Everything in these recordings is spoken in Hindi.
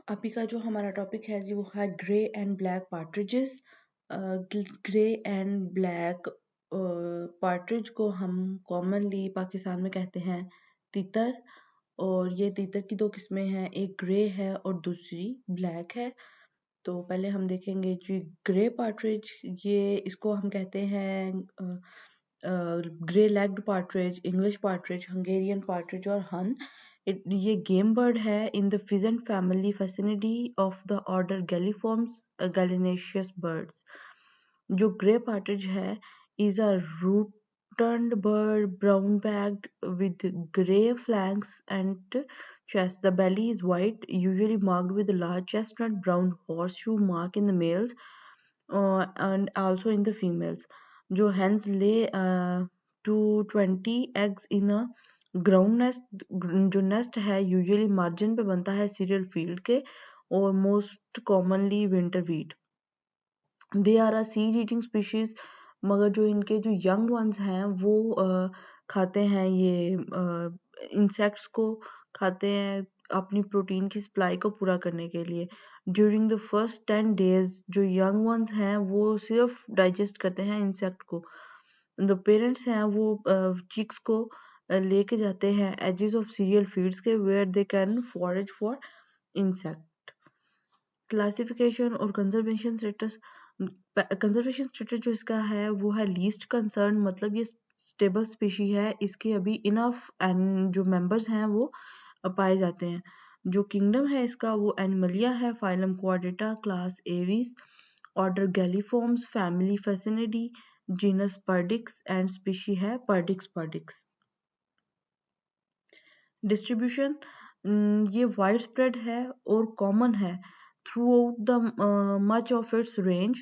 अभी का जो हमारा टॉपिक है जी वो है grey and black partridges. Grey and black partridge को हम कॉमनली पाकिस्तान में कहते हैं तीतर। और ये तीतर की दो किस्में हैं, एक ग्रे है और दूसरी ब्लैक है। तो पहले हम देखेंगे जी ग्रे पार्ट्रिज। ये इसको हम कहते हैं grey legged partridge, English partridge, Hungarian partridge और हन। ये गेम बर्ड है in the pheasant family phasianidae of the order galliformes gallinaceous birds. जो ग्रे पार्ट्रिज है is a rotund bird, brown backed with grey flanks and chest. The belly is white, usually marked with a large chestnut brown horseshoe mark in the males and also in the females. जो hens lay to 20 eggs in a ground nest। जो nest है usually margin पे बनता है cereal field के और most commonly winter wheat। They are a seed eating species, मगर जो इनके जो यंग वंस हैं वो खाते हैं ये इंसेक्ट्स को खाते हैं अपनी प्रोटीन की सप्लाई को पूरा करने के लिए। ड्यूरिंग द फर्स्ट 10 days जो यंग वंस हैं वो सिर्फ डाइजेस्ट करते हैं इंसेक्ट को। द पेरेंट्स हैं वो चिक्स को लेके जाते हैं एजेस ऑफ सीरियल फीड्स के where they can forage for insect. Classification और कंजर्वेशन स्टेटस। कंजर्वेशन स्टेटस जो इसका है वो है लीस्ट कंसर्न, मतलब ये स्टेबल स्पीशी है, इसके अभी इनफ जो मेंबर्स हैं वो पाए जाते हैं। जो किंगडम है इसका वो एनिमलिया है, phylum chordata, class aves, order galliformes, family phasianidae, genus perdix and species है पर्डिक्स पर्डिक्स। डिस्ट्रीब्यूशन ये वाइड स्प्रेड है और कॉमन है throughout the much of its range.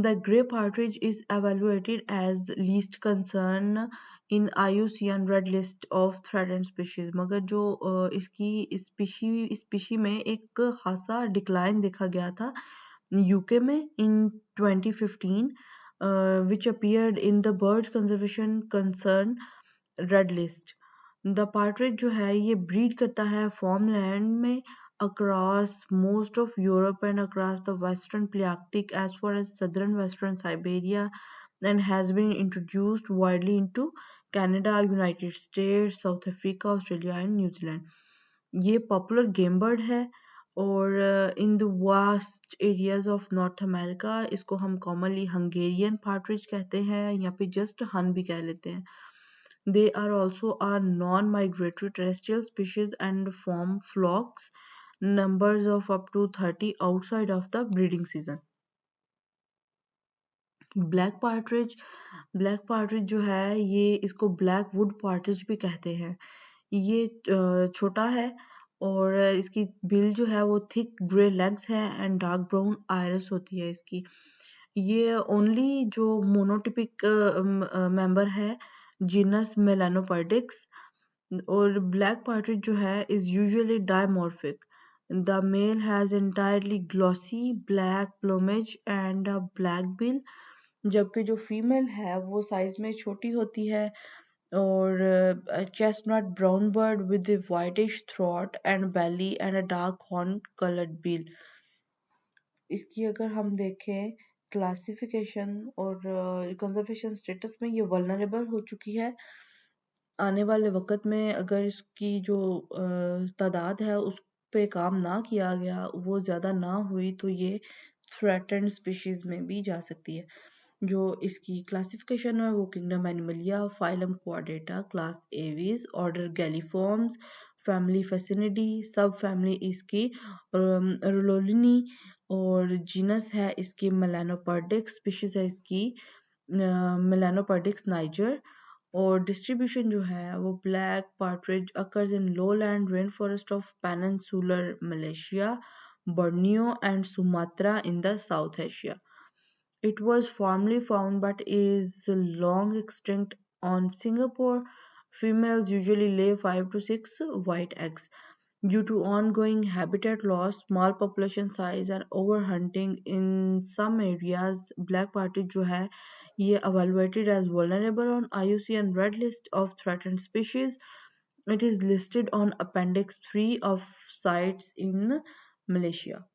The grey partridge is evaluated as least concern in IUCN Red List of Threatened Species। मगर जो इसकी स्पीशी में एक खासा डिक्लाइन देखा गया था यूके में in 2015, which appeared in the Birds Conservation Concern Red List। The partridge जो है ये ब्रीड करता है फॉर्मलैंड में across most of Europe and across the western Palearctic as far as southern western Siberia, and has been introduced widely into Canada, United States, South Africa, Australia and New Zealand। ये पॉपुलर गेम बर्ड है और in the vast areas of north America इसको हम कॉमनली हंगेरियन पार्ट्रिज कहते हैं या फिर जस्ट हन भी कह लेते हैं। They are also a non-migratory terrestrial species and form flocks, numbers of up to 30 outside of the breeding season। Black partridge जो है ये इसको ब्लैक वुड पार्ट्रिज भी कहते हैं। ये छोटा है और इसकी बिल जो है वो थिक ग्रे लेग्स है एंड डार्क ब्राउन आयरस होती है इसकी। ये ओनली जो मोनोटिपिक मेंबर है जीनस मेलानोपर्डिक्स। और ब्लैक पार्ट्रिज जो है is usually dimorphic. The male has entirely glossy black plumage and a black bill, जबकि जो फीमेल है वो साइज में छोटी होती है और chestnut brown bird with whitish throat and belly and a dark horn colored bill। इसकी अगर हम देखें क्लासिफिकेशन और कंजर्वेशन स्टेटस में ये वल्नरेबल हो चुकी है। आने वाले वक्त में अगर इसकी जो तादाद है उस पे काम ना किया गया, वो ज़्यादा ना हुई, तो ये थ्रेटेंड स्पीशीज में भी जा सकती है। जो इसकी क्लासिफिकेशन है वो kingdom animalia, phylum chordata, class aves, order galliformes, family phasianidae, sub family इसकी रुलोलिनी और जीनस है इसकी मेलानोपर्डिक्स, स्पीशीज है इसकी मेलानोपर्डिक्स नाइजर। और डिस्ट्रीब्यूशन जो है वो black partridge occurs in lowland rainforest of peninsular Malaysia, Borneo and Sumatra in the South Asia। It was formerly found but is long extinct on Singapore। Females usually lay 5 to 6 white eggs। Due to ongoing habitat loss, small population size and overhunting in some areas, black partridge जो है ये evaluated as vulnerable on IUCN Red List of Threatened Species। It is listed on Appendix 3 of sites in Malaysia.